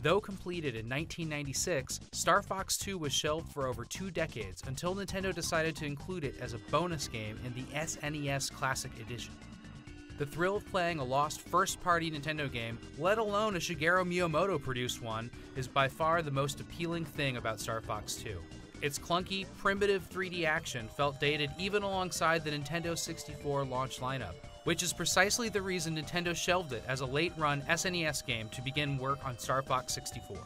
Though completed in 1996, Star Fox 2 was shelved for over 2 decades until Nintendo decided to include it as a bonus game in the SNES Classic Edition. The thrill of playing a lost first-party Nintendo game, let alone a Shigeru Miyamoto-produced one, is by far the most appealing thing about Star Fox 2. Its clunky, primitive 3D action felt dated even alongside the Nintendo 64 launch lineup, which is precisely the reason Nintendo shelved it as a late-run SNES game to begin work on Star Fox 64.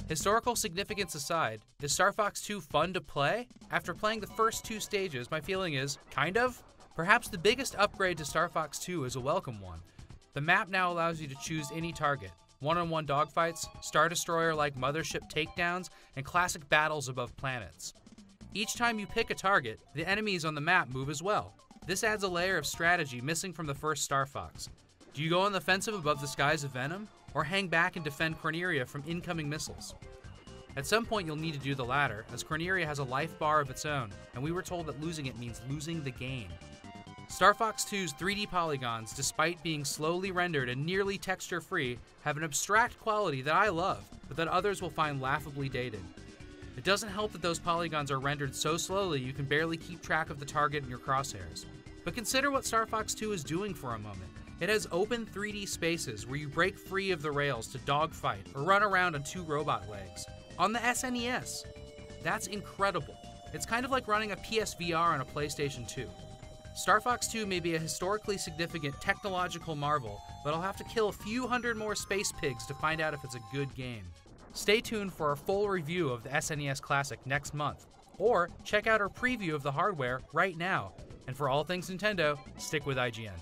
Historical significance aside, is Star Fox 2 fun to play? After playing the first 2 stages, my feeling is, kind of? Perhaps the biggest upgrade to Star Fox 2 is a welcome one. The map now allows you to choose any target, one-on-one dogfights, Star Destroyer-like mothership takedowns, and classic battles above planets. Each time you pick a target, the enemies on the map move as well. This adds a layer of strategy missing from the first Star Fox. Do you go on the offensive above the skies of Venom, or hang back and defend Corneria from incoming missiles? At some point you'll need to do the latter, as Corneria has a life bar of its own, and we were told that losing it means losing the game. Star Fox 2's 3D polygons, despite being slowly rendered and nearly texture-free, have an abstract quality that I love, but that others will find laughably dated. It doesn't help that those polygons are rendered so slowly you can barely keep track of the target in your crosshairs. But consider what Star Fox 2 is doing for a moment. It has open 3D spaces where you break free of the rails to dogfight or run around on 2 robot legs. On the SNES! That's incredible. It's kind of like running a PSVR on a PlayStation 2. Star Fox 2 may be a historically significant technological marvel, but I'll have to kill a few hundred more space pigs to find out if it's a good game. Stay tuned for our full review of the SNES Classic next month, or check out our preview of the hardware right now. And for all things Nintendo, stick with IGN.